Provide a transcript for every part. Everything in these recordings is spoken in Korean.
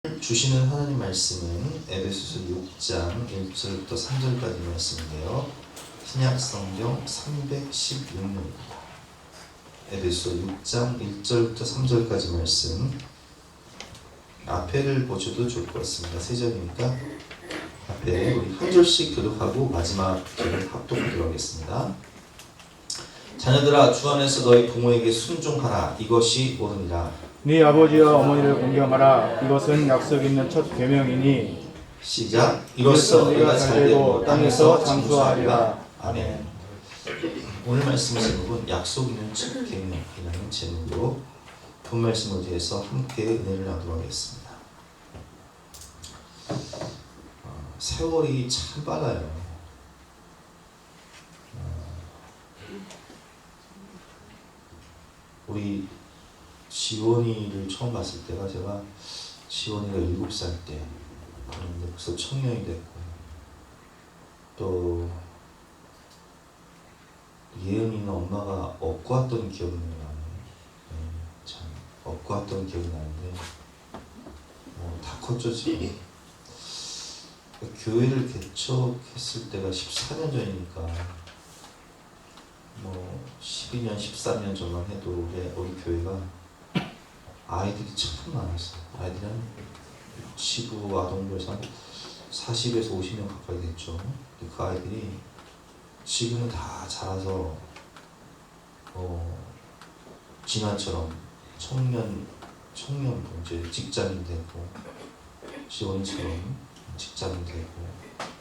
주시는 하나님 말씀은 에베소서 6장 1절부터 3절까지 말씀인데요. 신약 성경 316면입니다. 에베소 6장 1절부터 3절까지 말씀. 앞에를 보셔도 좋을 것 같습니다. 세 절이니까 앞에 우리 한 절씩 교독하고 마지막 절을 합독하도록 하겠습니다. 자녀들아, 주 안에서 너희 부모에게 순종하라. 이것이 옳으니라. 네 아버지와 어머니를 공경하라. 이것은 약속 있는 첫 계명이니. 시작. 이로써 너희가 잘되고 땅에서 장수하리라. 아멘. 오늘 말씀 제목은 약속 있는 첫 계명이라는 제목으로 본 말씀을 위해서 함께 은혜를 나누도록 하겠습니다. 세월이 참 빨라요. 우리 지원이를 처음 봤을 때가 제가 지원이가 7살 때 그런데 벌써 청년이 됐고, 또 예은이는 엄마가 업고 왔던 기억이 나네요. 참 업고 왔던 기억이 나는데 다 컸죠 지금. 교회를 개척했을 때가 14년 전이니까 12년, 13년 전만 해도 우리 교회가 아이들이 참 많았어요. 아이들이 한 65 아동부에서 한 40에서 50명 가까이 됐죠. 그 아이들이 지금은 다 자라서 진아처럼 청년 이제 직장인 되고, 지원이처럼 직장인 되고,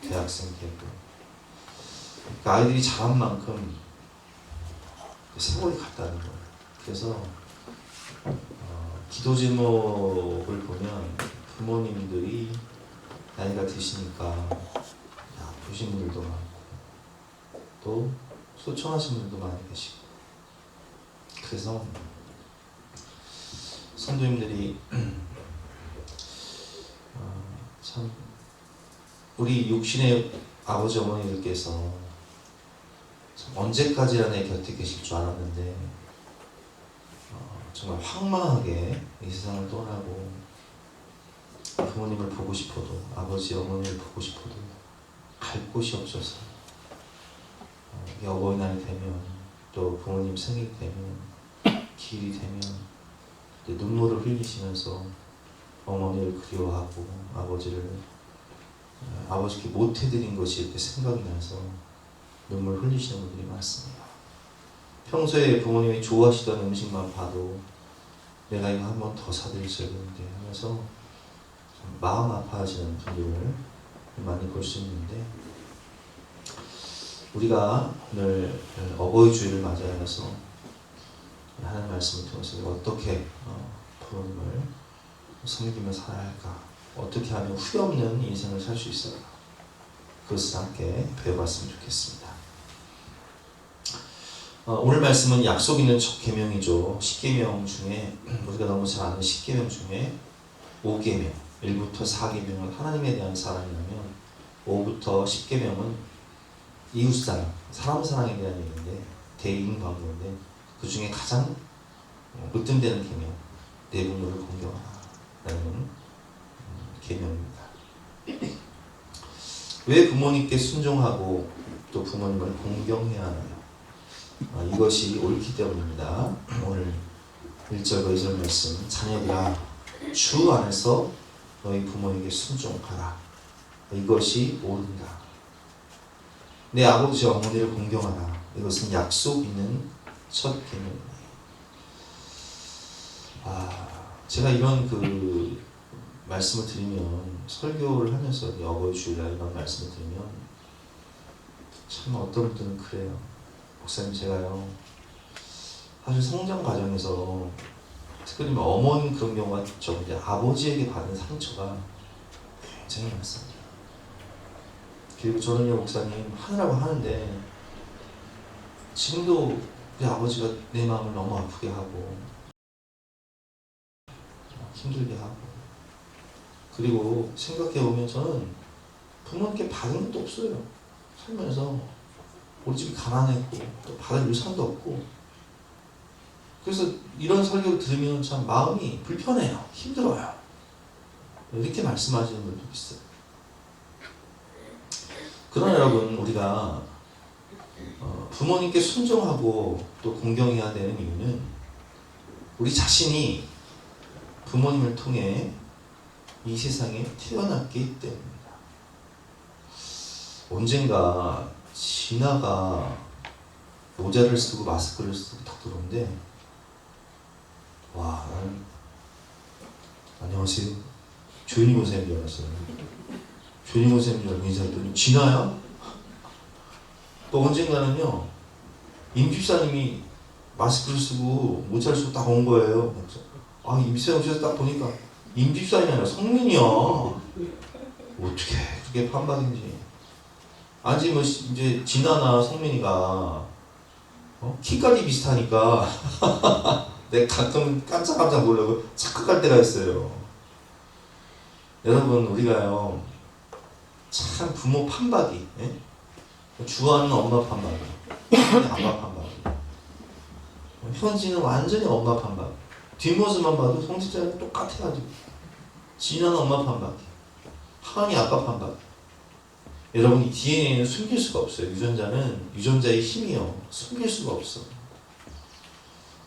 대학생 되고, 그 아이들이 자란 만큼 세월이 갔다는 거예요. 그래서 기도 제목을 보면 부모님들이 나이가 드시니까 아프신 분들도 많고, 또 소청하신 분들도 많이 계시고, 그래서 성도님들이 참 우리 육신의 아버지 어머니들께서 언제까지나 내 곁에 계실 줄 알았는데 정말 황망하게 이 세상을 떠나고 부모님을 보고 싶어도, 아버지 어머니를 보고 싶어도 갈 곳이 없어서 어버이날이 되면, 또 부모님 생일이 되면, 기일이 되면 눈물을 흘리시면서 어머니를 그리워하고 아버지께 못해드린 것이 이렇게 생각이 나서 눈물 흘리시는 분들이 많습니다. 평소에 부모님이 좋아하시던 음식만 봐도 내가 이거 한 번 더 사드렸어야 되는데 하면서 마음 아파하시는 분들을 많이 볼 수 있는데, 우리가 오늘 어버이 주일을 맞이하여서 하나님 말씀을 통해서 어떻게 부모님을 섬기며 살아야 할까, 어떻게 하면 후회 없는 인생을 살 수 있을까, 그것을 함께 배워봤으면 좋겠습니다. 오늘 말씀은 약속 있는 첫 계명이죠. 10계명 중에 우리가 너무 잘 아는 10계명 중에 5계명, 1부터 4계명은 하나님에 대한 사랑이라면 5부터 10계명은 이웃사랑, 사람 사랑에 대한 얘기인데, 대인 관계인데, 그 중에 가장 으뜸되는 계명, 내 부모를 공경하라는 계명입니다. 왜 부모님께 순종하고 또 부모님을 공경해야 하나요? 이것이 옳기 때문입니다. 오늘 1절과 2절 말씀. 자녀들아, 주 안에서 너희 부모에게 순종하라. 이것이 옳은가. 내 아버지 어머니를 공경하라. 이것은 약속 있는 첫 계명입니다. 제가 이런 말씀을 드리면, 설교를 하면서 어버이 주일날 이런 말씀을 드리면 참 어떤 분들은 그래요. 목사님, 제가요 사실 성장 과정에서 특별히 어머니 그런 경우가 있죠. 이제 아버지에게 받은 상처가 굉장히 많습니다. 그리고 저는요, 목사님 하느라고 하는데 지금도 우리 아버지가 내 마음을 너무 아프게 하고 힘들게 하고, 그리고 생각해보면 저는 부모님께 받은 것도 없어요. 살면서 우리 집이 가난했고 또 받을 유산도 없고, 그래서 이런 설교를 들으면 참 마음이 불편해요. 힘들어요. 이렇게 말씀하시는 분도 있어요. 그러나 여러분, 우리가 부모님께 순종하고 또 공경해야 되는 이유는 우리 자신이 부모님을 통해 이 세상에 태어났기 때문입니다. 언젠가 진아가 모자를 쓰고 마스크를 쓰고 딱 들어오는데, 와, 나는 안녕하세요, 조인희 선생님 줄 알았어요. 조인희 선생님 줄 알고 인사했더니 진아야? 또 언젠가는요, 임 집사님이 마스크를 쓰고 모자를 쓰고 딱 온 거예요. 그래서 임 집사님 오셔서 딱 보니까 임 집사님이 아니라 성민이야. 어떻게 그게 판박인지. 아직 뭐 이제 진아나 성민이가 키까지 비슷하니까 내가 가끔 깜짝깜짝 놀라고 착각할 때가 있어요. 여러분, 우리가요 참 부모 판박이, 예? 주아는 엄마 판박이, 아빠 판박이, 현지는 완전히 엄마 판박이. 뒷모습만 봐도 성직자는 똑같아가지고 진아는 엄마 판박이, 하은이 아빠 판박이. 여러분, 이 DNA는 숨길 수가 없어요. 유전자는 유전자의 힘이요, 숨길 수가 없어.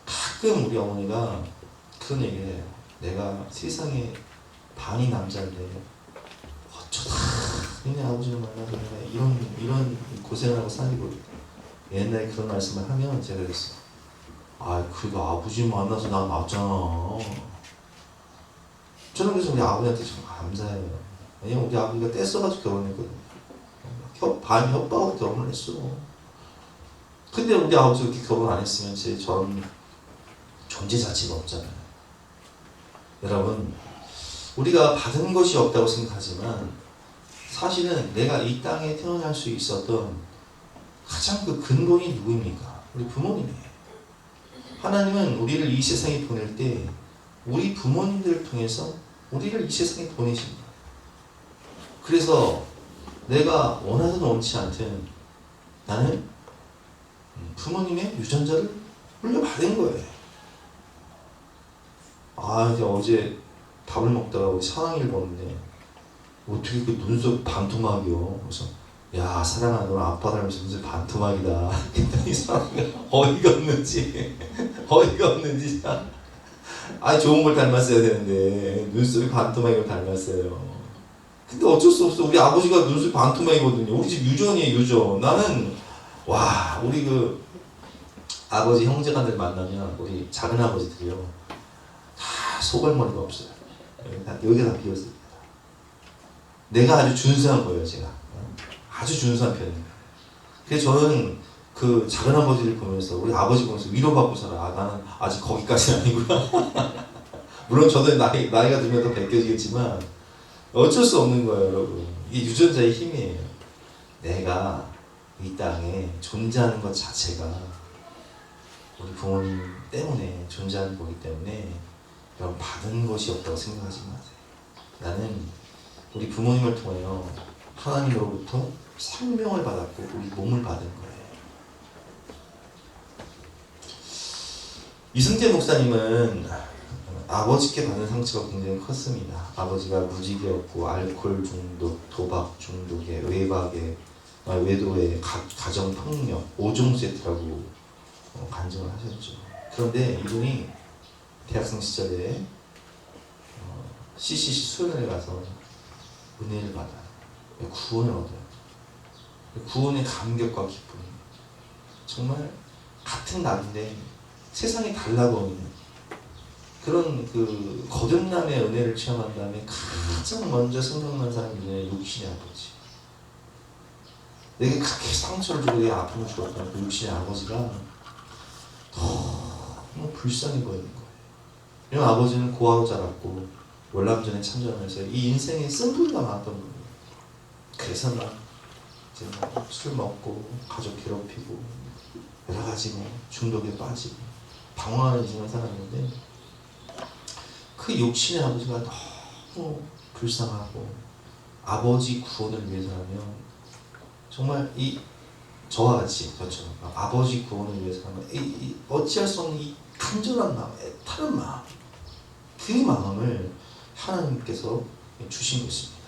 가끔 우리 어머니가 그런 얘기를 해요. 내가 세상에 반이 남자인데 어쩌다 니네 아버지를 만나서 내가 이런 고생을 하고 살고. 옛날에 그런 말씀을 하면 제가 그랬어. 그래도 아버지 만나서 난 낫잖아. 저는 그래서 우리 아버지한테 정말 감사해요. 왜냐면 우리 아버지가 떼써가지고 결혼했거든요. 반 협박하고 결혼을 했어. 근데 우리 아버지가 그렇게 결혼 안 했으면 저런 존재 자체가 없잖아요. 여러분, 우리가 받은 것이 없다고 생각하지만 사실은 내가 이 땅에 태어날 수 있었던 가장 그 근본이 누구입니까? 우리 부모님이에요. 하나님은 우리를 이 세상에 보낼 때 우리 부모님들을 통해서 우리를 이 세상에 보내십니다. 그래서 내가 원하든 원치 않든 나는 부모님의 유전자를 물려받은 거예요. 이제 어제 밥을 먹다가 우리 사랑이를 보는데 어떻게 그 눈썹 반토막이요? 그래서 야, 사랑아, 너는 아빠 닮아서 눈썹 반토막이다. 그랬더니 사랑이가 어이가 없는지 좋은 걸 닮았어야 되는데 눈썹이 반토막이를 닮았어요. 근데 어쩔 수 없어. 우리 아버지가 눈썹이 반토막이거든요. 우리 집 유전이에요, 유전. 나는 우리 그 아버지 형제간들 만나면 우리 작은 아버지들이요 다 소갈머리가 없어요. 여기가 다 비었습니다. 내가 아주 준수한 거예요, 제가. 아주 준수한 편이에요. 그래서 저는 그 작은 아버지를 보면서 우리 아버지 보면서 위로받고 살아. 나는 아직 거기까지는 아니구나. 물론 저도 나이가 들면 더 벗겨지겠지만 어쩔 수 없는 거예요, 여러분. 이게 유전자의 힘이에요. 내가 이 땅에 존재하는 것 자체가 우리 부모님 때문에 존재하는 거기 때문에 여러분, 받은 것이 없다고 생각하지 마세요. 나는 우리 부모님을 통하여 하나님으로부터 생명을 받았고 우리 몸을 받은 거예요. 이승재 목사님은 아버지께 받은 상처가 굉장히 컸습니다. 아버지가 무직이었고 알코올 중독, 도박 중독에 외박에 외도에 가정 폭력 5종 세트라고 간증을 하셨죠. 그런데 이분이 대학생 시절에 CCC 수련회에 가서 은혜를 받아요. 구원을 얻어요. 구원의 감격과 기쁨. 정말 같은 날인데 세상이 달라보이는 그런 그 거듭남의 은혜를 체험한 다음에 가장 먼저 생각난 사람이 누구냐? 육신의 아버지. 내게 그렇게 상처를 주고 내 아픔을 주었던 그 육신의 아버지가 너무 불쌍해 보이는 거예요. 왜냐면 아버지는 고아로 자랐고 월남전에 참전하면서 이 인생에 쓴뿌리가 많았던 분이에요. 그래서 이제 술 먹고 가족 괴롭히고 여러 가지 중독에 빠지고 방황하는 인생을 살았는데 그 육신의 아버지가 너무 불쌍하고 아버지 구원을 위해서라면 정말 저와 같이 저처럼 아버지 구원을 위해서라면 어찌할 수 없는 이 간절한 마음, 애타는 마음, 그 마음을 하나님께서 주신 것입니다.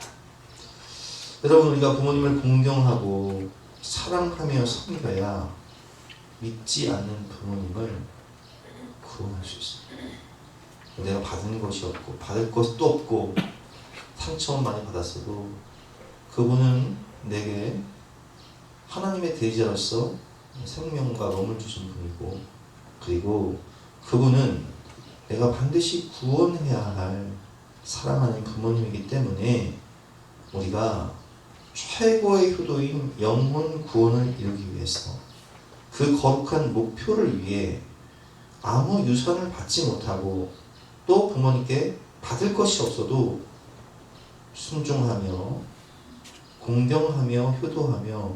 여러분, 우리가 부모님을 공경하고 사랑하며 섬겨야 믿지 않는 부모님을 구원할 수 있습니다. 내가 받은 것이 없고 받을 것도 없고 상처만 많이 받았어도 그분은 내게 하나님의 대리자로서 생명과 몸을 주신 분이고, 그리고 그분은 내가 반드시 구원해야 할 사랑하는 부모님이기 때문에 우리가 최고의 효도인 영혼 구원을 이루기 위해서 그 거룩한 목표를 위해 아무 유산을 받지 못하고 또 부모님께 받을 것이 없어도 순종하며 공경하며 효도하며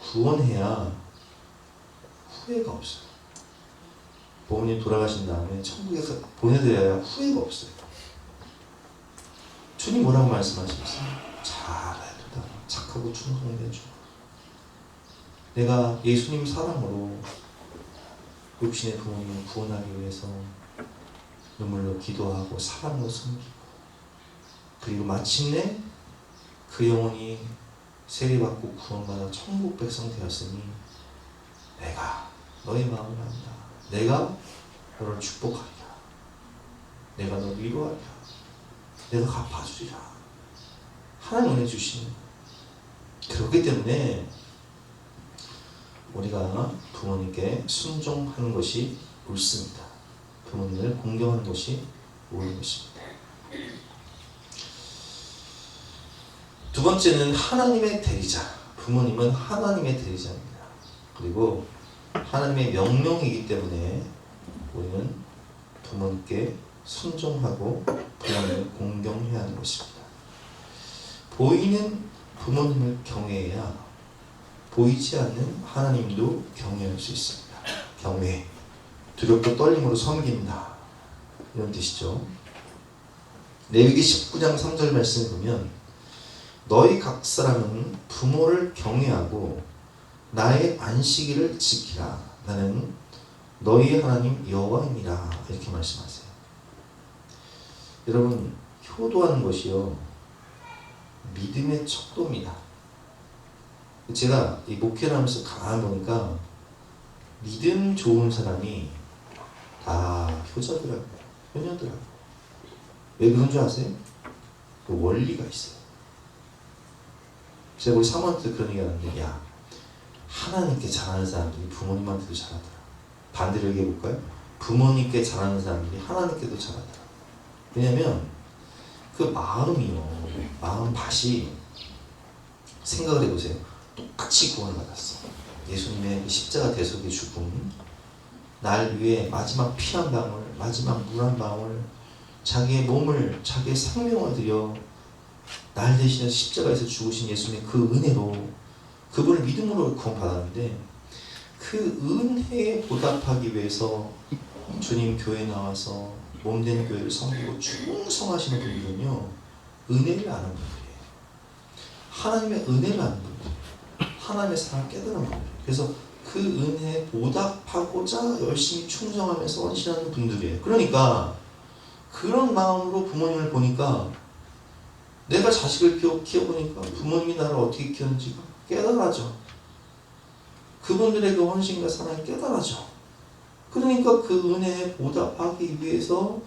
구원해야 후회가 없어요. 부모님 돌아가신 다음에 천국에서 보내드려야 후회가 없어요. 주님 뭐라고 말씀하셨어요? 잘해도다 착하고 충성된 주. 내가 예수님 사랑으로 육신의 부모님을 구원하기 위해서 눈물로 기도하고 사랑으로 섬기고, 그리고 마침내 그 영혼이 세례받고 구원받아 천국 백성 되었으니 내가 너의 마음을 안다. 내가 너를 축복하리라. 내가 너를 위로하리라. 내가 갚아주리라. 하나님 은혜 주시는 거예요. 그렇기 때문에 우리가 부모님께 순종하는 것이 옳습니다. 부모님을 공경하는 것이 옳은 것입니다. 두 번째는 하나님의 대리자. 부모님은 하나님의 대리자입니다. 그리고 하나님의 명령이기 때문에 우리는 부모님께 순종하고 부모님을 공경해야 하는 것입니다. 보이는 부모님을 경외해야 보이지 않는 하나님도 경외할 수 있습니다. 경외, 두렵고 떨림으로 섬긴다, 이런 뜻이죠. 레위기 19장 3절 말씀을 보면 너희 각 사람은 부모를 경외하고 나의 안식일을 지키라. 나는 너희 하나님 여호와이니라. 이렇게 말씀하세요. 여러분, 효도하는 것이요, 믿음의 척도입니다. 제가 이 목회를 하면서 가만 보니까 믿음 좋은 사람이 다 효자더라고요. 효녀더라고요. 왜 그런 줄 아세요? 그 원리가 있어요. 제가 우리 사모한테도 그런 얘기 하는데, 야, 하나님께 잘하는 사람들이 부모님한테도 잘하더라. 반대로 얘기해 볼까요? 부모님께 잘하는 사람들이 하나님께도 잘하더라. 왜냐면 그 마음이요, 마음밭이, 생각을 해보세요. 똑같이 구원을 받았어. 예수님의 십자가 대속의 죽음, 날 위해 마지막 피 한 방울, 마지막 물 한 방울, 자기의 몸을, 자기의 생명을 들여 날 대신에 십자가에서 죽으신 예수님의 그 은혜로, 그분을 믿음으로 구원받았는데, 그 은혜에 보답하기 위해서 주님 교회에 나와서 몸된 교회를 섬기고 충성하시는 분들은요, 은혜를 아는 분들이에요. 하나님의 은혜를 아는 분들, 하나님의 사랑을 깨달은 분들. 그래서 그 은혜에 보답하고자 열심히 충성하면서 헌신하는 분들이에요. 그러니까 그런 마음으로 부모님을 보니까, 내가 자식을 키워보니까 부모님이 나를 어떻게 키웠는지가 깨달아져. 그분들의 그 헌신과 사랑이 깨달아져. 그러니까 그 은혜에 보답하기 위해서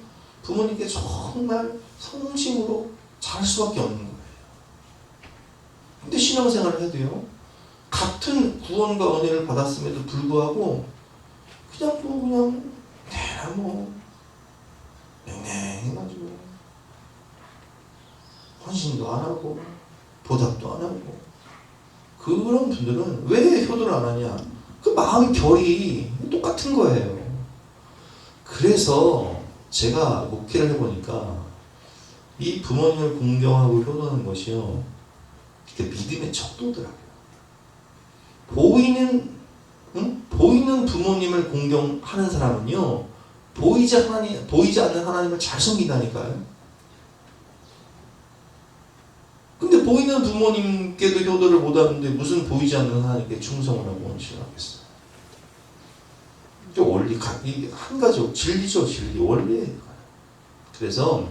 부모님께 정말 성심으로 잘할 수밖에 없는 거예요. 근데 신앙생활을 해도요, 같은 구원과 은혜를 받았음에도 불구하고 그냥 내가 냉랭해가지고 헌신도 안 하고 보답도 안 하고, 그런 분들은 왜 효도를 안 하냐? 그 마음 결이 똑같은 거예요. 그래서 제가 목회를 해보니까 이 부모님을 공경하고 효도하는 것이요, 믿음의 척도더라고요. 보이는 부모님을 공경하는 사람은요, 보이지 않는 하나님을 잘 섬긴다니까요. 근데 보이는 부모님께도 효도를 못하는데 무슨 보이지 않는 하나님께 충성을 하고 헌신을 하겠어요? 원리, 이게 한 가지 진리죠, 진리, 원리예요. 그래서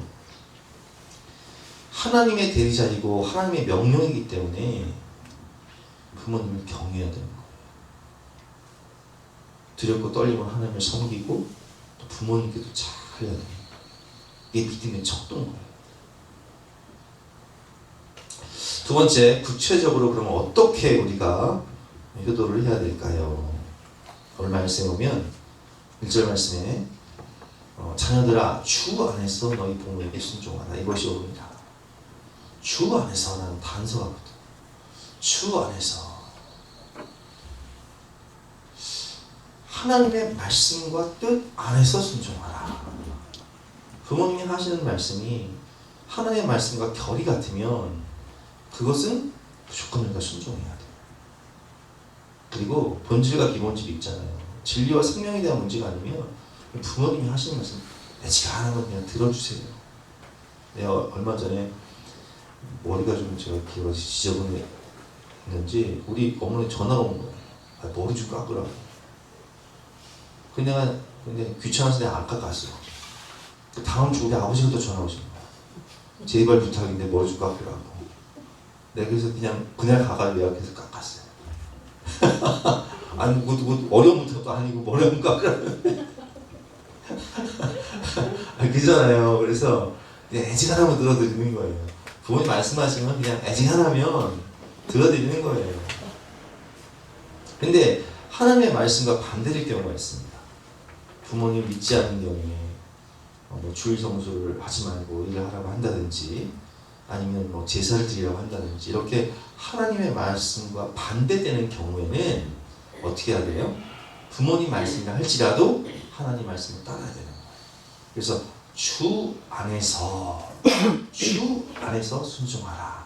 하나님의 대리자이고 하나님의 명령이기 때문에 부모님을 경외해야 되는 거예요. 두렵고 떨리면 하나님을 섬기고 또 부모님께도 잘해야 돼요. 이게 믿음의 척도인 거예요. 두 번째, 구체적으로 그러면 어떻게 우리가 효도를 해야 될까요? 오늘 말씀에 보면 1절 말씀에 자녀들아 주 안에서 너희 부모에게 순종하라. 이것이 옳으니라. 주 안에서는 단서가 붙어. 주 안에서 하나님의 말씀과 뜻 안에서 순종하라. 부모님이 하시는 말씀이 하나님의 말씀과 결이 같으면 그것은 무조건 우리가 순종해야 돼요. 그리고 본질과 기본질이 있잖아요. 진리와 생명에 대한 문제가 아니면 부모님이 하시는 말씀 내가 하는 건 그냥 들어주세요. 내가 얼마 전에 머리가 좀 제가 길어서 지저분했는지 우리 어머니 전화가 온 거예요. 머리 좀 깎으라고. 근데 귀찮아서 내가 안 깎았어. 다음 주 우리 아버지가 또 전화 오신 거야. 제발 부탁인데 머리 좀 깎으라고. 내가 그래서 그냥 그날 가가지고 예약해서 깎았어요. 아니 뭐 어려운 부탁도 아니고 머리 좀 깎으라고. 그잖아요. 그래서 그냥 애지간하면 들어드리는 거예요. 부모님 말씀하시면 그냥 애지간하면 들어드리는 거예요. 근데 하나님의 말씀과 반대될 경우가 있습니다. 부모님 믿지 않는 경우에 주일 성수를 하지 말고 일을 하라고 한다든지 아니면 제사를 드리라고 한다든지 이렇게 하나님의 말씀과 반대되는 경우에는 어떻게 해야 돼요? 부모님 말씀이라 할지라도 하나님 말씀을 따라야 되는 거예요. 그래서 주 안에서 순종하라.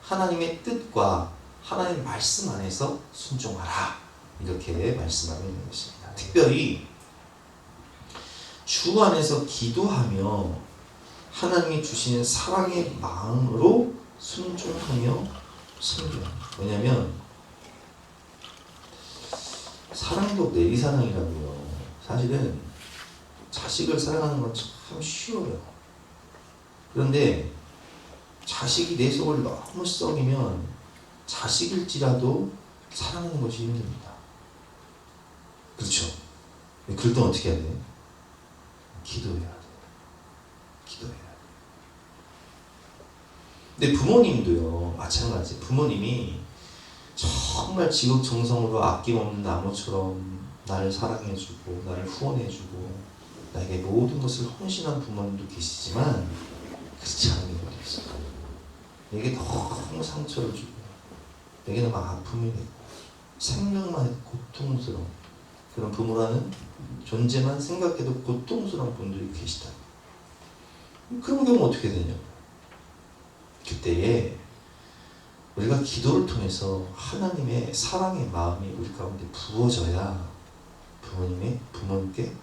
하나님의 뜻과 하나님의 말씀 안에서 순종하라. 이렇게 말씀하고 있는 것입니다. 특별히 주 안에서 기도하며 하나님이 주시는 사랑의 마음으로 순종하며 섬겨요. 왜냐하면 사랑도 내리사랑이라고요. 사실은 자식을 사랑하는 건 참 쉬워요. 그런데 자식이 내 속을 너무 썩이면 자식일지라도 사랑하는 것이 힘듭니다. 그렇죠? 그럴 땐 어떻게 해야 돼요? 기도해야 돼요. 기도해야 돼요. 근데 부모님도요, 마찬가지. 부모님이 정말 지극정성으로 아낌없는 나무처럼 나를 사랑해주고 나를 후원해주고 나에게 모든 것을 헌신한 부모님도 계시지만 그렇지 않은 경우도 있어요. 내게 너무 상처를 주고 내게 너무 아픔이 되고 생각만 해도 고통스러운 그런 부모라는 존재만 생각해도 고통스러운 분들이 계시다. 그런 경우 어떻게 되냐고요. 그때에 우리가 기도를 통해서 하나님의 사랑의 마음이 우리 가운데 부어져야 부모님께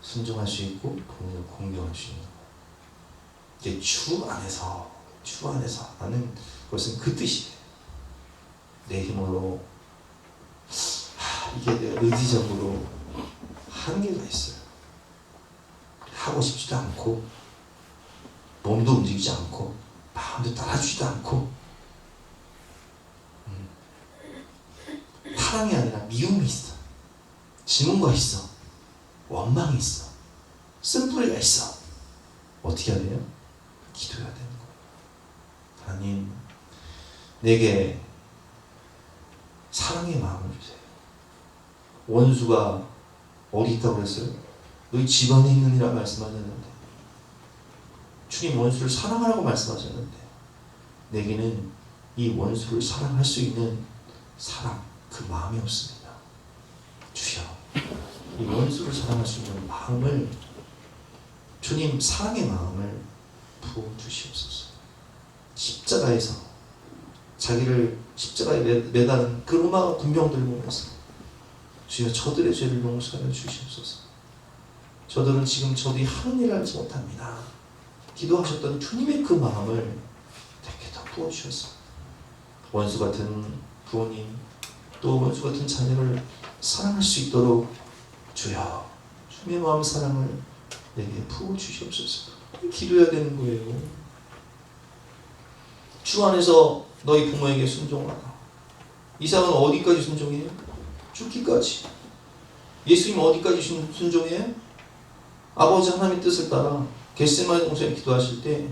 순종할 수 있고 부모님을 공경할 수 있는 거예요. 이게 주 안에서 하는 것은 그 뜻이에요. 내 힘으로 이게 내가 의지적으로 한계가 있어요. 하고 싶지도 않고 몸도 움직이지 않고 마음도 따라주지도 않고 사랑이 아니라 미움이 있어. 증오가 있어. 원망이 있어. 쓴뿌리가 있어. 어떻게 해야 돼요? 기도해야 되는 거예요. 하나님, 내게 사랑의 마음을 주세요. 원수가 어디 있다고 그랬어요? 너희 집안에 있느니라 말씀하셨는데 주님 원수를 사랑하라고 말씀하셨는데 내게는 이 원수를 사랑할 수 있는 사랑, 그 마음이 없습니다. 주여, 이 원수를 사랑할 수 있는 마음을 주님 사랑의 마음을 부어주시옵소서. 십자가에서 자기를 십자가에 매다는 그 로마 군병들 보면서 주여 저들의 죄를 용서하여 주시옵소서. 저들은 지금 저들이 하는 일을 알지 못합니다. 기도하셨던 주님의 그 마음을 내게 더 부어주셔서 원수 같은 부모님 또 원수 같은 자녀를 사랑할 수 있도록 주여 주님의 마음 사랑을 내게 부어주시옵소서. 기도해야 되는 거예요. 주 안에서 너희 부모에게 순종하라. 이삭은 어디까지 순종해요? 죽기까지. 예수님 어디까지 순종해요? 아버지 하나님의 뜻을 따라 겟세마네 동산에 기도하실 때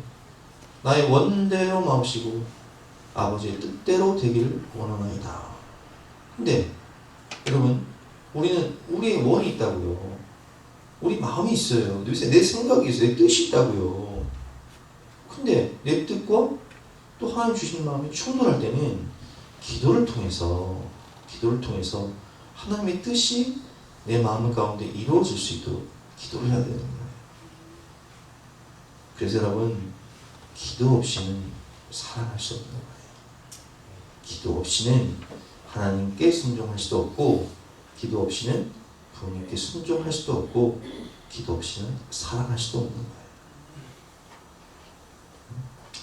나의 원대로 마옵시고 아버지의 뜻대로 되기를 원하나이다. 근데 여러분, 우리는 우리의 원이 있다고요. 우리 마음이 있어요. 내 생각이 있어요. 내 뜻이 있다고요. 근데 내 뜻과 또 하나님 주신 마음이 충돌할 때는 기도를 통해서 하나님의 뜻이 내 마음 가운데 이루어질 수 있도록 기도를 해야 되는 거예요. 그래서 여러분, 기도 없이는 사랑할 수 없는 거예요. 기도 없이는 하나님께 순종할 수도 없고, 기도 없이는 부모님께 순종할 수도 없고, 기도 없이는 사랑할 수도 없는 거예요.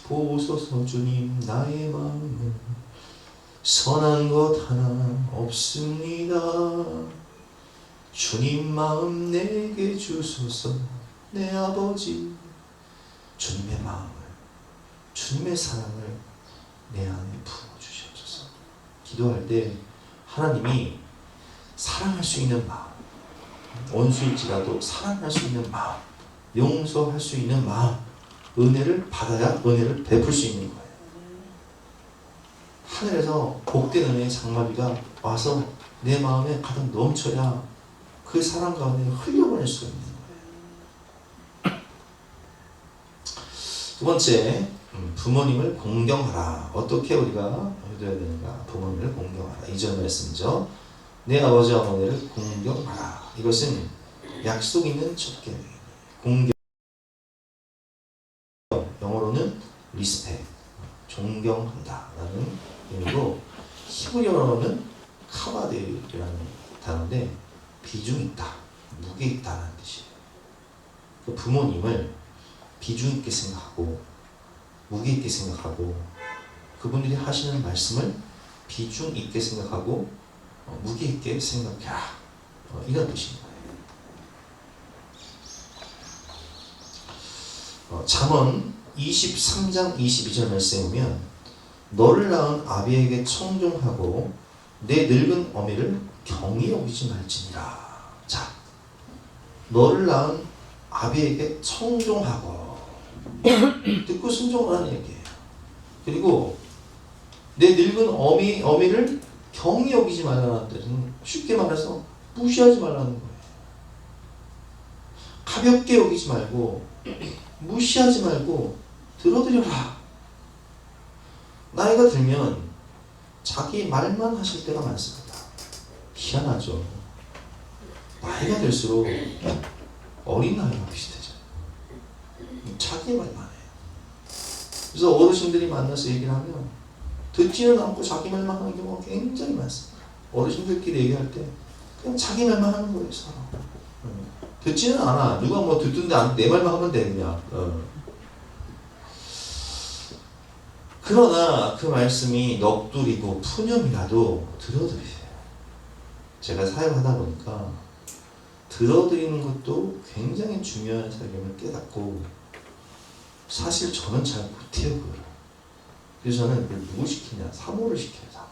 보소서 주님, 나의 마음은 선한 것 하나 없습니다. 주님 마음 내게 주소서. 내 아버지, 주님의 마음을, 주님의 사랑을 내 안에 부어주시옵소서. 기도할 때 하나님이 사랑할 수 있는 마음, 원수일지라도 사랑할 수 있는 마음, 용서할 수 있는 마음, 은혜를 받아야 은혜를 베풀 수 있는 거예요. 하늘에서 복된 은혜의 장마비가 와서 내 마음에 가득 넘쳐야 그 사랑 가운데 흘려보낼 수가 있는 거예요. 두 번째, 부모님을 공경하라. 어떻게 우리가 해줘야 되는가? 부모님을 공경하라. 2절 말씀이죠. 내 아버지 어머니를 공경하라. 이것은 약속 있는 첫 계명이에요. 공경, 영어로는 리스펙, 존경한다 라는 의미고, 히브리어로는 카바데라는 단어인데 비중 있다, 무게 있다는 뜻이에요. 그 부모님을 비중 있게 생각하고 무게 있게 생각하고, 그분들이 하시는 말씀을 비중 있게 생각하고 무게 있게 생각해라, 이런 뜻인 거예요. 잠언 23장 22절 말씀에 보면 너를 낳은 아비에게 청종하고 내 늙은 어미를 경히 여기지 말지니라. 자, 너를 낳은 아비에게 청종하고 듣고 순종하라는 얘기예요. 그리고 내 늙은 어미를 경히 여기지 말라는 뜻은 쉽게 말해서 무시하지 말라는 거예요. 가볍게 여기지 말고 무시하지 말고 들어드려라. 나이가 들면 자기 말만 하실 때가 많습니다. 희한하죠. 나이가 들수록 어린아이와 비슷해져요. 자기 말만 해요. 그래서 어르신들이 만나서 얘기를 하면 듣지는 않고 자기 말만 하는 경우가 굉장히 많습니다. 어르신들끼리 얘기할 때 그냥 자기 말만 하는 거예요, 서로. 듣지는 않아. 누가 뭐 듣던데 내 말만 하면 돼, 그냥. 그러나 그 말씀이 넋두리고 푸념이라도 들어드리세요. 제가 사역하다 보니까 들어드리는 것도 굉장히 중요한 사역임을 깨닫고, 사실 저는 잘 못해요, 그걸. 그래서 저는 그걸 누구 시키냐? 사모를 시켜요, 사모.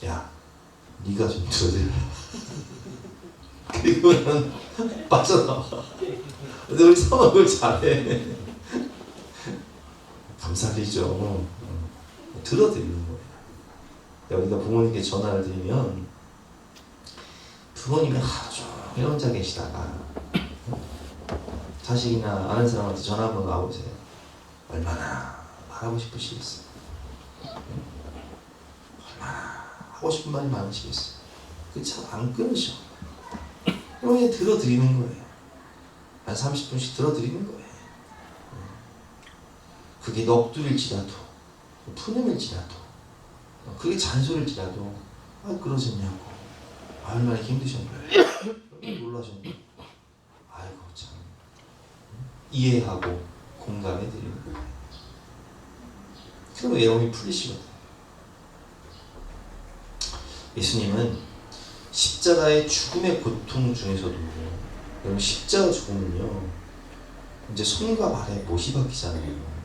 야, 네가 좀 들어드려. 그리고는 빠져나와. 근데 우리 사모가 그걸 잘해. 감사드리죠. 들어드리는 거예요. 우리가 부모님께 전화를 드리면 부모님이 하루 종일 혼자 계시다가 자식이나 아는 사람한테 전화 한번 와보세요. 얼마나 말하고 싶으시겠어요? 얼마나 하고 싶은 말이 많으시겠어요? 그 참 안 끊으셔. 그럼 들어드리는 거예요. 한 30분씩 들어드리는 거예요. 그게 넋두릴지라도, 푸념일지라도, 그게 잔소리일지라도, 그러셨냐고, 얼마나 힘드셨나요? 놀라셨나요? 아이고 참, 이해하고 공감해 드리는 거예요. 그럼 외로움이 풀리시거든요. 예수님은 십자가의 죽음의 고통 중에서도, 여러분 십자가 죽음은요, 이제 손과 발에 못이 박히잖아요.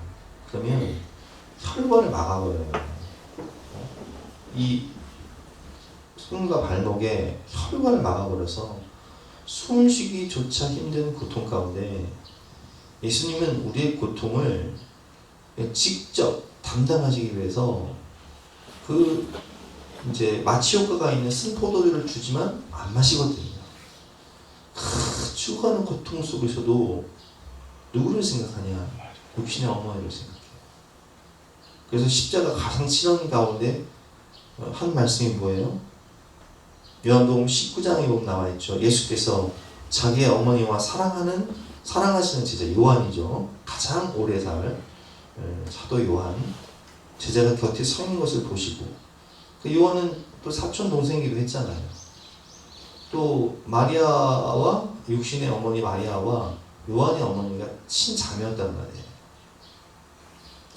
그러면 혈관을 막아버려요. 이 손과 발목에 혈관을 막아버려서 숨쉬기조차 힘든 고통 가운데 예수님은 우리의 고통을 직접 담당하시기 위해서 그 이제 마취 효과가 있는 쓴 포도주를 주지만 안 마시거든요. 죽어가는 고통 속에서도 누구를 생각하냐? 육신의 어머니를 생각해요. 그래서 십자가 가상 실현 가운데 한 말씀이 뭐예요? 요한복음 19장에 보면 나와있죠. 예수께서 자기의 어머니와 사랑하시는 제자 요한이죠. 가장 오래 살 사도 요한 제자가 곁에 서 있는 것을 보시고, 그 요한은 또 사촌 동생이기도 했잖아요. 또 마리아와 육신의 어머니 마리아와 요한의 어머니가 친자매였단 말이에요.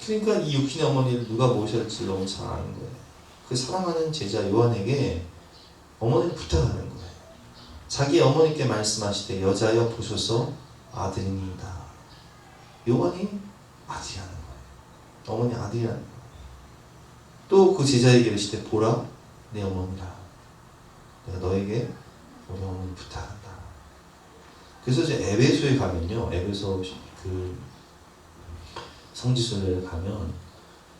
그러니까 이 육신의 어머니를 누가 모셔야 할지 너무 잘 아는 거예요. 그 사랑하는 제자 요한에게 어머니를 부탁하는 거예요. 자기 어머니께 말씀하시되 여자여 보소서 아들입니다. 요한이 아들이라는 거예요. 어머니 아들이라는 거예요. 또 그 제자에게 이르시되 보라 내 어머니라. 내가 너에게 우리 어머니 부탁한다. 그래서 이제 에베소에 가면요, 에베소 그 성지순례를 가면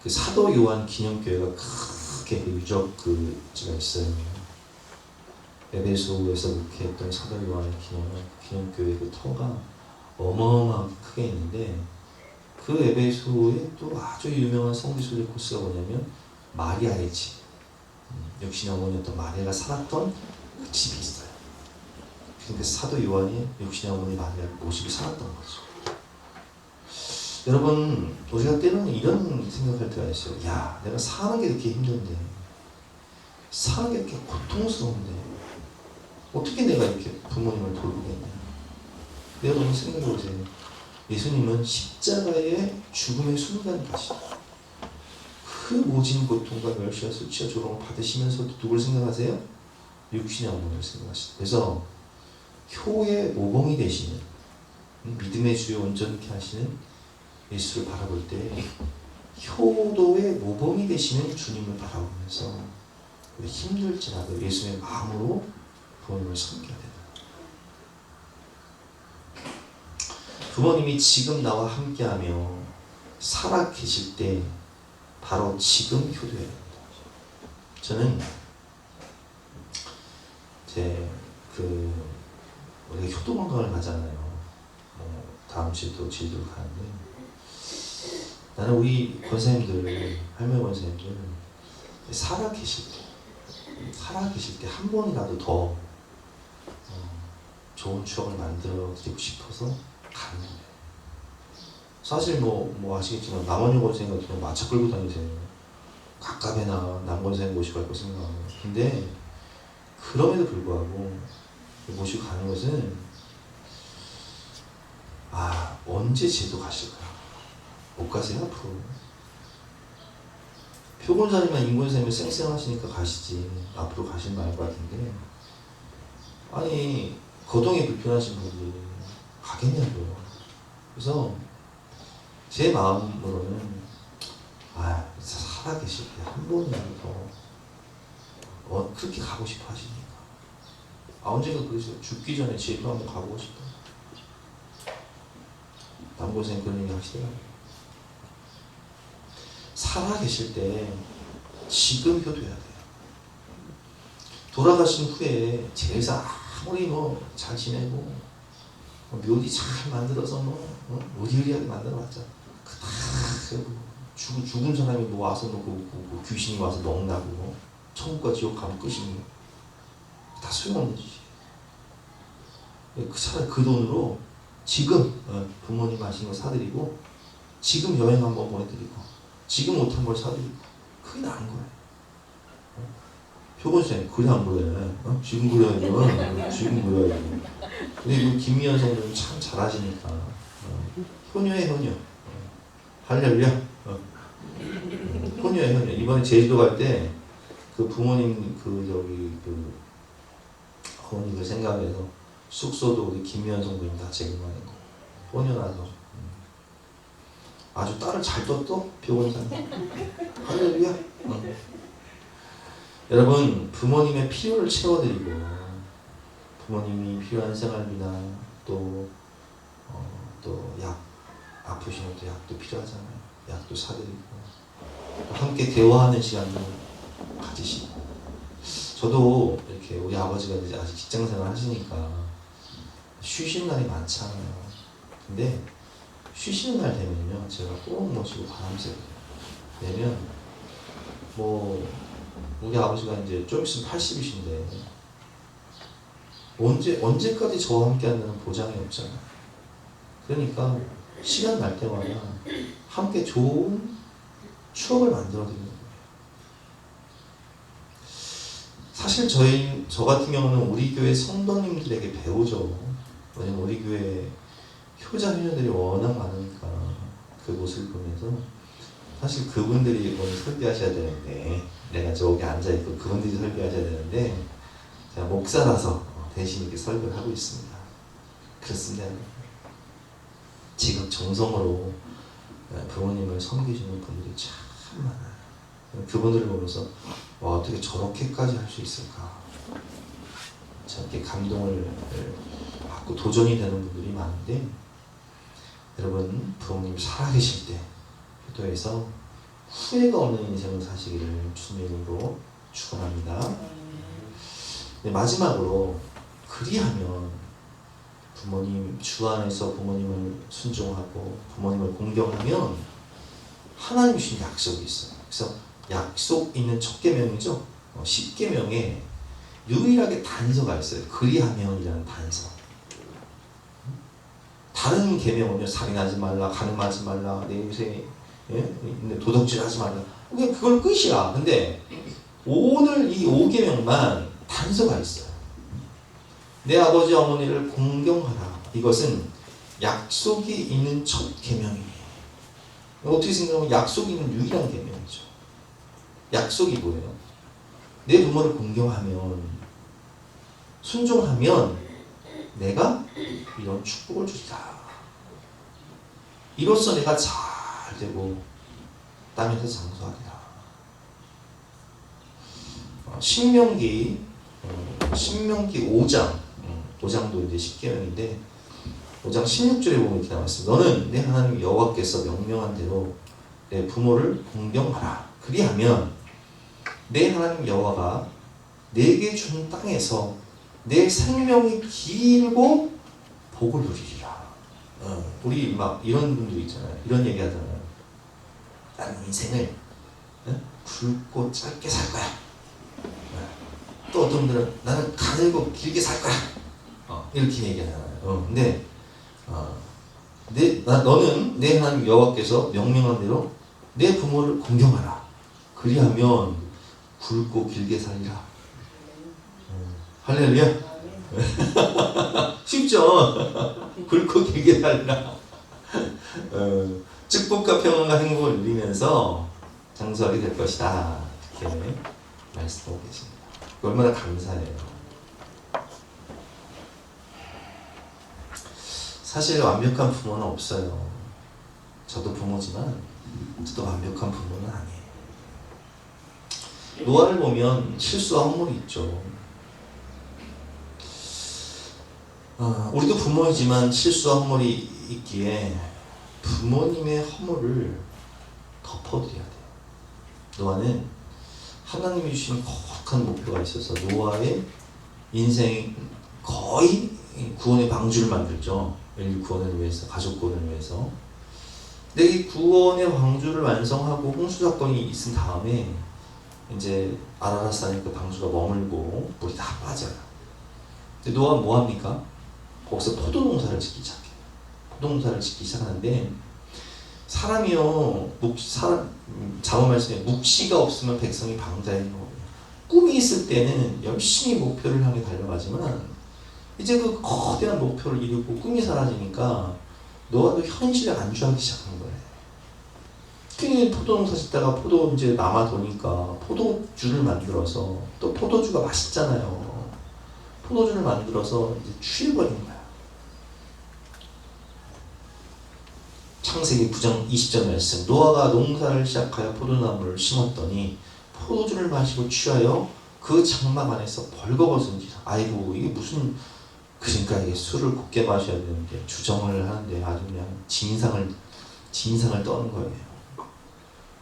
그 사도 요한 기념교회가 크게 그 유적 그가 있어요. 에베소에서 이렇게 했던 사도 요한의 기념교회 그 터가 어마어마하게 크게 있는데, 그 에베소에 또 아주 유명한 성지순례 코스가 뭐냐면 마리아의 집, 육신의 어머니였던 마리아가 살았던 그 집이 있어요. 그러니까 사도 요한이 육신의 어머니 마리아를 모시고 살았던 거죠. 여러분, 우리가 때로는 이런 생각할 때가 있어요. 야, 내가 사는 게 이렇게 힘든데, 사는 게 이렇게 고통스러운데, 어떻게 내가 이렇게 부모님을 돌보겠냐. 여러분 생각해보세요. 예수님은 십자가의 죽음의 순간까지 그 모진 고통과 멸시와 수치와 조롱을 받으시면서도 누굴 생각하세요? 육신의 어머니를 생각하시죠. 그래서 효의 모범이 되시는, 믿음의 주요 온전케 하시는 예수를 바라볼 때 효도의 모범이 되시는 주님을 바라보면서 힘들지라도 예수의 마음으로 부모님을 섬겨야 된다. 부모님이 지금 나와 함께하며 살아 계실 때 바로 지금 효도해야 됩니다. 저는 우리가 효도 관광을 가잖아요. 다음 주에 또 제주도를 가는데, 나는 우리 권사님들, 할머니 권사님들 살아 계실 때 한 번이라도 더 좋은 추억을 만들어 드리고 싶어서 가는 거예요. 사실 뭐 아시겠지만 남원여 권사님 같은 경우 마차 끌고 다니세요. 가깝에나 남권사님 모시고 갈 거 생각하면. 근데 그럼에도 불구하고 모시고 가는 것은, 언제 제도 가실까? 못 가세요 앞으로. 표본사님만 임권사님이 쌩쌩하시니까 가시지 앞으로 가실 말것 같은데, 아니 거동이 불편하신 분들이 가겠냐고요. 그래서 제 마음으로는 살아계실 때 한 번이라도 더 그렇게 가고 싶어 하시니까, 언제가 그러세요? 죽기 전에 제도 한번 가보고 싶다. 남고생 그런 얘기 하시더라고요. 살아계실 때 지금 효도해야 돼요. 돌아가신 후에 제사 아무리 잘 지내고 묘지 잘 만들어서 의리하게 만들어봤자 죽은 사람이 와서 귀신이 와서 먹나고 천국과 지옥 가면 끝이니 다 소용없는 짓이에요. 차라리 그 돈으로 지금 부모님 하신 거 사드리고, 지금 여행 한번 보내드리고, 지금 옷 한 벌 사드리고, 그게 나은 거예요. 표본쌤 그래 안 그래? 지금 그래야죠. 지금 그래야죠. 근데 그 김미연 성도님 참 잘하시니까 효녀의 효녀. 할렐루야. 효녀의 효녀. 이번에 제주도 갈 때 그 부모님 어머니를 생각해서 숙소도 우리 김미연 성도님 다 제공하는 거. 효녀라서. 아주 딸을 잘 뒀어? 비오건사님. 할렐루야. 여러분, 부모님의 필요를 채워드리고 부모님이 필요한 생활비나 또 약, 아프시면 또 약도 필요하잖아요. 약도 사드리고 또 함께 대화하는 시간도 가지시고. 저도 이렇게 우리 아버지가 이제 아직 직장생활 하시니까 쉬시는 날이 많잖아요. 근데 쉬시는 날 되면요, 제가 꼭 모시고 바람새고. 왜냐면 뭐 우리 아버지가 이제 좀 있으면 80이신데 언제까지 저와 함께 한다는 보장이 없잖아요. 그러니까 시간 날 때마다 함께 좋은 추억을 만들어 드리는 거예요. 사실 저 같은 경우는 우리 교회 성도님들에게 배우죠. 왜냐면 우리 교회 효자 효녀들이 워낙 많으니까 그 모습을 보면서 사실 그분들이 오늘 설교하셔야 되는데 내가 저기 앉아있고 그분들이 설교하셔야 되는데 제가 목사라서 대신 이렇게 설교를 하고 있습니다. 그렇습니다. 지금 정성으로 부모님을 섬기시는 분들이 참 많아요. 그분들을 보면서 와, 어떻게 저렇게까지 할 수 있을까, 저렇게 감동을 받고 도전이 되는 분들이 많은데, 여러분 부모님 살아계실 때 효도에서 후회가 없는 인생을 사시기를 주님으로 축원합니다. 네, 마지막으로 그리하면 부모님 주 안에서 부모님을 순종하고 부모님을 공경하면 하나님 주신 약속이 있어요. 그래서 약속 있는 첫 계명이죠. 10계명에 유일하게 단서가 있어요. 그리하면이라는 단서. 다른 계명은요, 살인하지 말라, 간음하지 말라, 내 인생에 도덕질하지 말라. 그냥 그걸 끝이야. 근데 오늘 이 5계명만 단서가 있어요. 내 아버지 어머니를 공경하라. 이것은 약속이 있는 첫 계명이에요. 어떻게 생각하면 약속이 있는 유일한 계명이죠. 약속이 뭐예요? 내 부모를 공경하면, 순종하면 내가 이런 축복을 주리라. 이로써 내가 잘 되고 땅에서 장수하리라. 신명기 5장도 이제 10계명인데 5장 16절에 보면 이렇게 나왔습니다. 너는 내 하나님 여호와께서 명령한 대로 내 부모를 공경하라. 그리하면 내 하나님 여호와가 내게 준 땅에서 내 생명이 길고 복을 누리리라. 우리 막 이런 분들 있잖아요. 이런 얘기 하잖아요. 나는 인생을 굵고 짧게 살 거야. 또 어떤 분들은 나는 가늘고 길게 살 거야. 이렇게 얘기하잖아요. 근데 너는 내 하나님 여호와께서 명령한 대로 내 부모를 공경하라. 그리하면 굵고 길게 살리라. 할렐루야. 쉽죠? 굵고 길게 살리라. 축복과 평안과 행복을 누리면서 장수하게 될 것이다. 이렇게 말씀하고 계십니다. 얼마나 감사해요. 사실 완벽한 부모는 없어요. 저도 부모지만 저도 완벽한 부모는 아니에요. 노아를 보면 실수와 허물이 있죠. 우리도 부모이지만 실수와 허물이 있기에 부모님의 허물을 덮어드려야 돼요. 노아는 하나님이 주신 거룩한 목표가 있어서 노아의 인생 거의 구원의 방주를 만들죠. 인류 구원을 위해서, 가족 구원을 위해서. 근데 이 구원의 방주를 완성하고 홍수 사건이 있은 다음에 이제 아라라산에 그 방주가 머물고 물이 다 빠져요. 근데 노아는 뭐 합니까? 거기서 포도농사를 짓기 시작해요. 포도농사를 짓기 시작하는데 사람이요, 자문 말씀에 묵시가 없으면 백성이 방자인 거예요. 꿈이 있을 때는 열심히 목표를 향해 달려가지만 이제 그 거대한 목표를 이루고 꿈이 사라지니까 노아도 현실에 안주하기 시작한 거예요. 괜히 포도농사 짓다가 포도 이제 남아도니까 포도주를 만들어서, 또 포도주가 맛있잖아요. 포도주를 만들어서 이제 취해버린 거야. 창세기 9장 20절 말씀. 노아가 농사를 시작하여 포도나무를 심었더니 포도주를 마시고 취하여 그 장막 안에서 벌거벗은지라. 아이고 이게 무슨, 그러니까 이게 술을 곱게 마셔야 되는데 주정을 하는데 아주 그냥 진상을 떠는 거예요.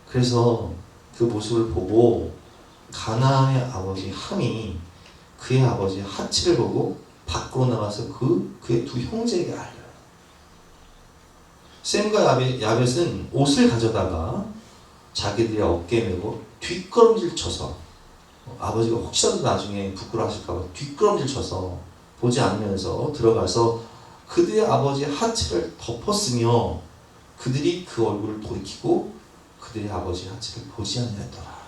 그래서 그 모습을 보고 가나안의 아버지 함이 그의 아버지 하치를 보고 밖으로 나가서 그의 두 형제에게 알려요. 셈과 야벳은 옷을 가져다가 자기들의 어깨에 메고 뒷걸음질 쳐서, 아버지가 혹시라도 나중에 부끄러워하실까봐 뒷걸음질 쳐서 보지 않으면서 들어가서 그들의 아버지 하체를 덮었으며 그들이 그 얼굴을 돌이키고 그들의 아버지 하체를 보지 않았더라.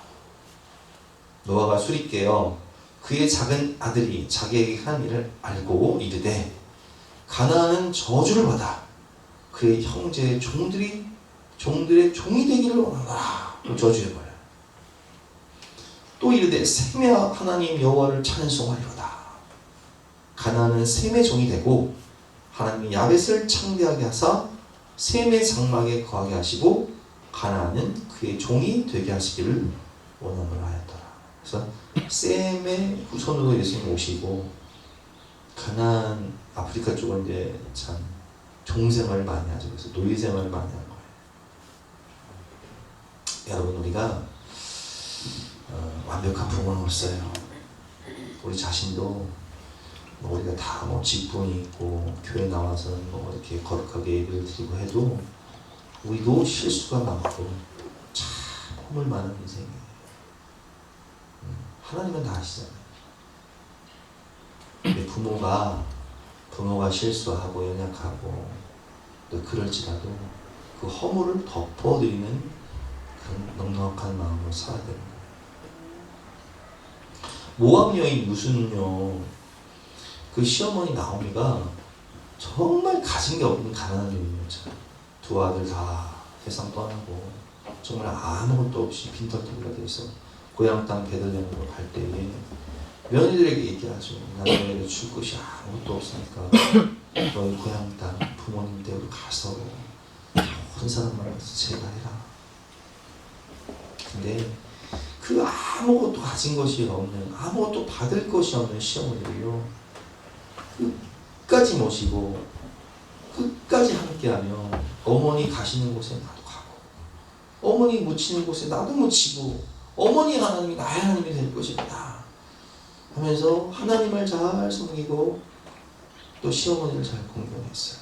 노아가 술이 깨어 그의 작은 아들이 자기에게 한 일을 알고 이르되 가나안은 저주를 받아 그의 형제의 종들의 종이 되기를 원하노라. 저주해버려요. 또 이르되 셈의 하나님 여호와를 찬송하리로다. 가나안은 셈의 종이 되고 하나님이 야벳을 창대하게 하사 셈의 장막에 거하게 하시고 가나안은 그의 종이 되게 하시기를 원함을 하였더라. 그래서 셈의 후손으로 예수님 오시고 가나안 아프리카 쪽은 이제 참 종생활을 많이 하죠. 그래서 노예생활을 많이 한 거예요. 여러분, 우리가 완벽한 부모는 없어요. 우리 자신도 우리가 다 직분이 있고 교회 나와서 이렇게 거룩하게 예배를 드리고 해도 우리도 실수가 많고 참 허물 많은 인생이에요. 하나님은 다 아시잖아요. 근데 부모가 실수하고 연약하고 또 그럴지라도 그 허물을 덮어드리는 그런 넉넉한 마음으로 살아야 되는 거예요. 모압 여인 루스는요, 그 시어머니 나오미가 정말 가진 게 없는 가난한 여인이었죠. 두 아들 다 세상 떠나고 정말 아무것도 없이 빈털터리가 돼서 고향 땅 베들레헴으로 갈 때에 며느리들에게 얘기하죠. 나는 너네가 줄 것이 아무것도 없으니까 너희 고향 땅 부모님 댁으로 가서 좋은 사람 만나서 제가 해라. 근데 그 아무것도 가진 것이 없는, 아무것도 받을 것이 없는 시어머니를요 끝까지 모시고 끝까지 함께하며 어머니 가시는 곳에 나도 가고 어머니 묻히는 곳에 나도 묻히고 어머니 하나님이 나의 하나님이 될 것이다 하면서 하나님을 잘 섬기고 또 시어머니를 잘 공경했어요.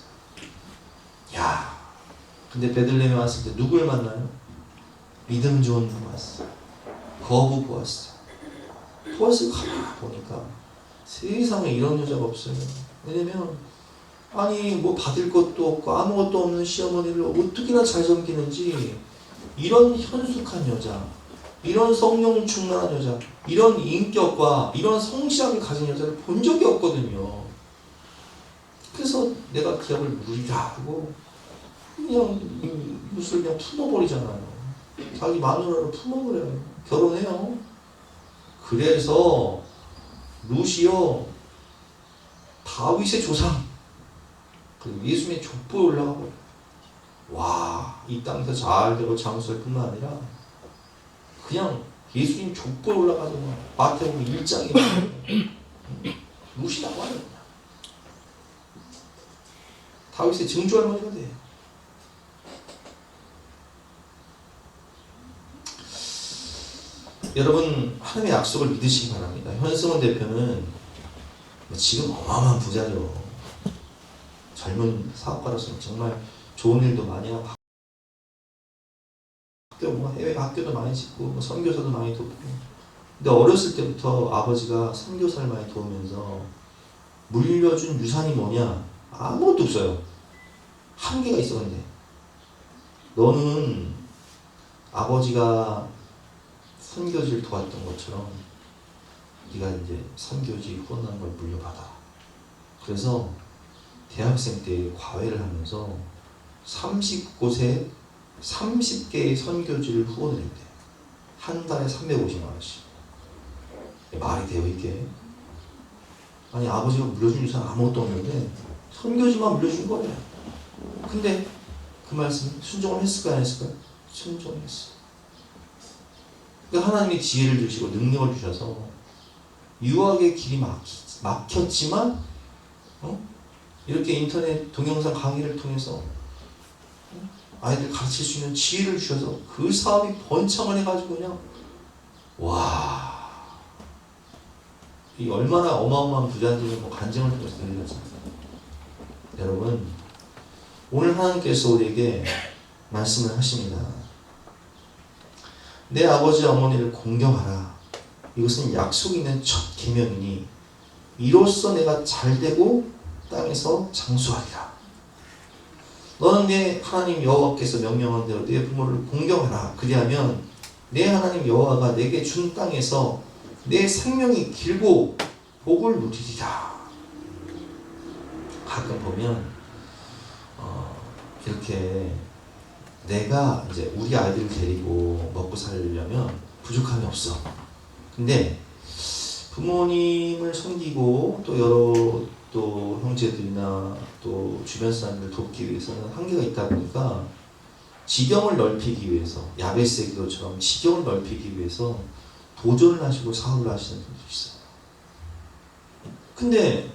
야, 근데 베들레헴에 왔을 때 누굴 만나요? 믿음 좋은 분 왔어. 거부 보았어. 보았을 가만 보니까 세상에 이런 여자가 없어요. 왜냐면 아니 뭐 받을 것도 없고 아무것도 없는 시어머니를 어떻게나 잘 섬기는지, 이런 현숙한 여자, 이런 성령 충만한 여자, 이런 인격과 이런 성실함을 가진 여자를 본 적이 없거든요. 그래서 내가 기업을 누리자 하고 그냥 무술 그냥 품어버리잖아요. 자기 마누라를 품어버려요. 결혼해요. 그래서 루시요 다윗의 조상 그리고 예수님의 족보에 올라가 버려요. 와, 이 땅에서 잘 되고 장수할 뿐만 아니라 그냥 예수님 족보에 올라가서 마태복음 1장에 루시 나와요. 다윗의 증조 할머니가 돼요. 여러분, 하나님의 약속을 믿으시기 바랍니다. 현승원 대표는 지금 어마어마한 부자죠. 젊은 사업가로서는 정말 좋은 일도 많이 하고 해외 학교도 많이 짓고 선교사도 많이 돕고. 근데 어렸을 때부터 아버지가 선교사를 많이 도우면서 물려준 유산이 뭐냐? 아무것도 없어요. 한계가 있어. 근데 너는 아버지가 선교지를 도왔던 것처럼 네가 이제 선교지 후원하는 걸 물려받아. 그래서 대학생 때 과외를 하면서 30곳에 30개의 선교지를 후원을 했대. 한 달에 350만 원씩. 말이 돼요 이게? 아니 아버지가 물려준 유산 아무것도 없는데 선교지만 물려준 거예요. 근데 그 말씀 순종을 했을까요? 안 했을까요? 순종했어. 그러니까 하나님이 지혜를 주시고 능력을 주셔서 유학의 길이 막혔지만 이렇게 인터넷 동영상 강의를 통해서 아이들 가르칠 수 있는 지혜를 주셔서 그 사업이 번창을 해가지고 그냥 와, 이 얼마나 어마어마한 부자들이 뭐 간증을 통해서 들려졌습니다. 여러분, 오늘 하나님께서 우리에게 말씀을 하십니다. 내 아버지 어머니를 공경하라. 이것은 약속 있는 첫 계명이니 이로써 내가 잘되고 땅에서 장수하리라. 너는 내 하나님 여호와께서 명령한 대로 내 부모를 공경하라. 그리하면 내 하나님 여호와가 내게 준 땅에서 내 생명이 길고 복을 누리리라. 가끔 보면 이렇게 내가 이제 우리 아이들을 데리고 먹고 살려면 부족함이 없어. 근데 부모님을 섬기고 또 여러 또 형제들이나 또 주변 사람들 돕기 위해서는 한계가 있다 보니까 지경을 넓히기 위해서 야베스의 기도처럼 지경을 넓히기 위해서 도전을 하시고 사업을 하시는 분들이 있어요. 근데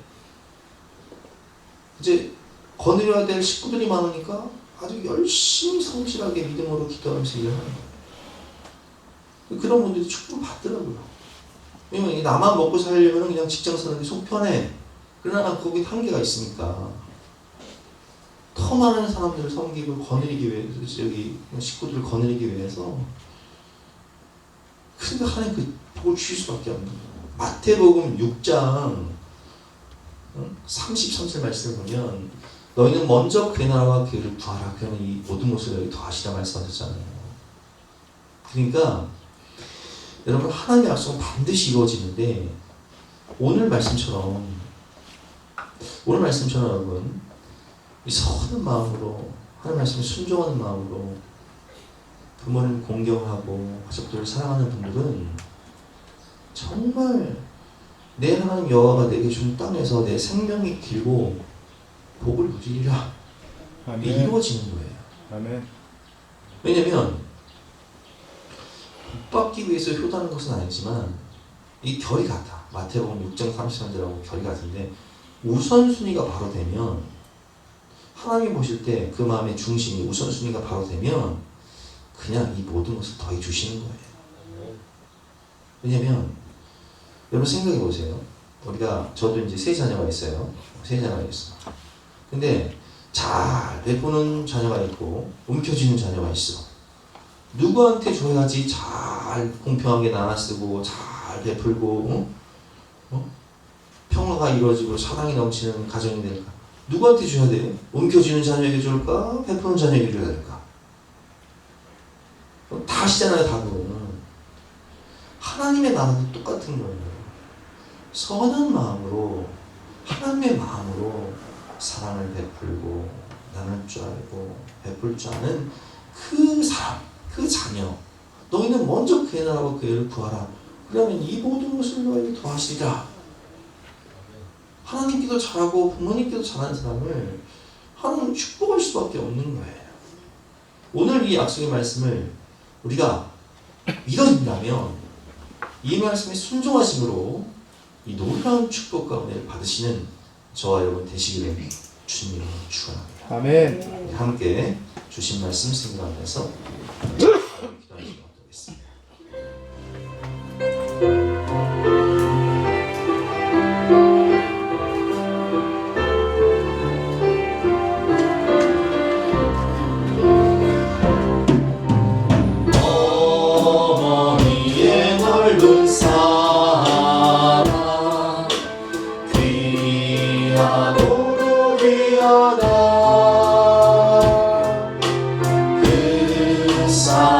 이제 거느려야 될 식구들이 많으니까 아주 열심히 성실하게 믿음으로 기도하면서 일을 하는 거예요. 그런 분들이 축복을 받더라고요. 왜냐면 나만 먹고 살려면 그냥 직장 사는 게 속 편해. 그러나 거기 한계가 있으니까 더 많은 사람들을 섬기고 거느리기 위해서 여기 식구들을 거느리기 위해서 근데 하나님 그 복을 주실 수밖에 없는 거예요. 마태복음 6장 33절 말씀을 보면 너희는 먼저 그의 나라와 그를 구하라. 그러면 이 모든 것을 여기 더하시라 말씀하셨잖아요. 그러니까 여러분 하나님의 약속은 반드시 이루어지는데 오늘 말씀처럼 여러분 이 선한 마음으로 하나님 말씀에 순종하는 마음으로 부모를 공경하고 가족들을 사랑하는 분들은 정말 내 하나님 여호와가 내게 준 땅에서 내 생명이 길고 복을 누리리라. 이게 이루어지는 거예요. 아멘. 왜냐면 복 받기 위해서 효도하는 것은 아니지만 이 결이 같아. 마태복음 6장 33절하고 결이 같은데 우선순위가 바로 되면 하나님 보실 때 그 마음의 중심이 우선순위가 바로 되면 그냥 이 모든 것을 더해 주시는 거예요. 왜냐면 여러분 생각해 보세요. 저도 이제 세 자녀가 있어요. 세 자녀가 있어. 근데 잘 베푸는 자녀가 있고 움켜쥐는 자녀가 있어. 누구한테 줘야지 잘 공평하게 나눠쓰고 잘 베풀고 평화가 이루어지고 사랑이 넘치는 가정이 될까? 누구한테 줘야 돼? 움켜쥐는 자녀에게 줄까? 베푸는 자녀에게 줘야 될까? 다 아시잖아요, 답은. 하나님의 나라도 똑같은 거예요. 선한 마음으로 하나님의 마음으로 사랑을 베풀고 나눌 줄 알고 베풀 줄 아는 그 사람, 그 자녀 너희는 먼저 그의 나라와 그의 의를 구하라. 그러면 이 모든 것을 너희에게 더하시리라. 하나님께도 잘하고 부모님께도 잘하는 사람을 하나님 축복할 수밖에 없는 거예요. 오늘 이 약속의 말씀을 우리가 믿어진다면 이 말씀에 순종하심으로 이 놀라운 축복과 은혜를 받으시는 저와 여러분 되시기를 주님으로 축원합니다. 아멘. 함께 주신 말씀 생각하면서 기도하시기 바라겠습니다. 어머니의 넓은 사랑 귀하도록 귀하다 그 사랑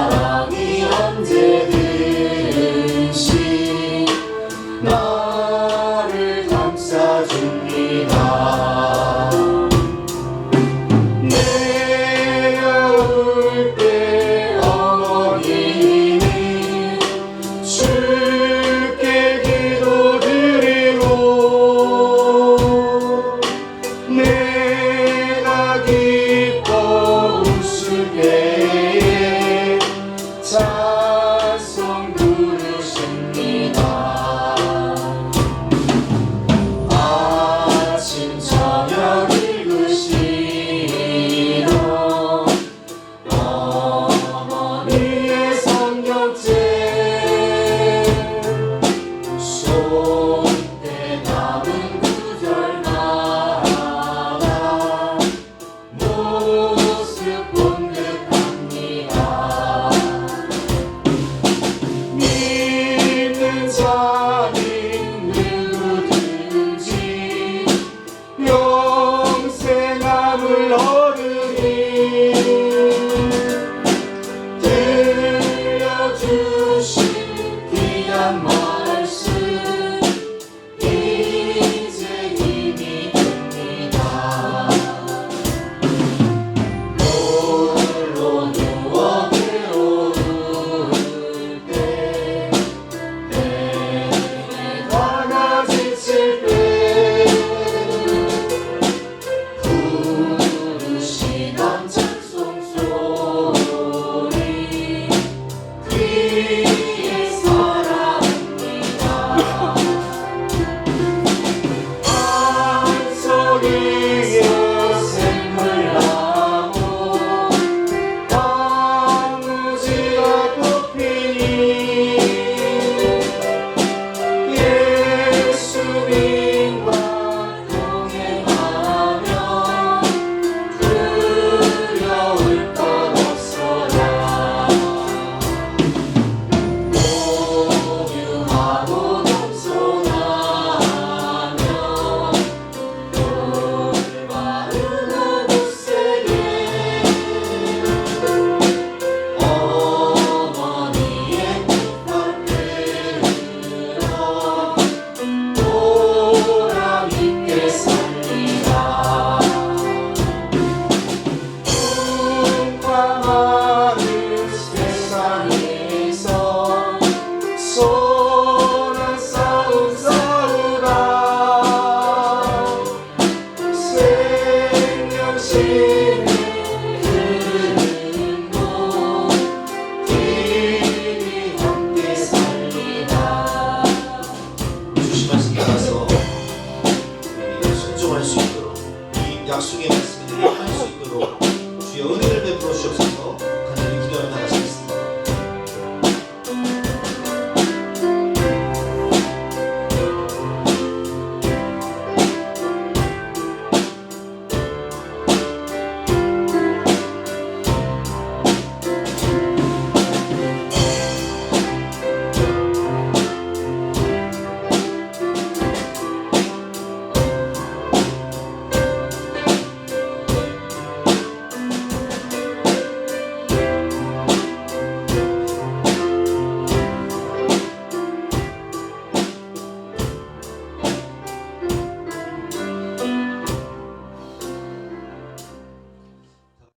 주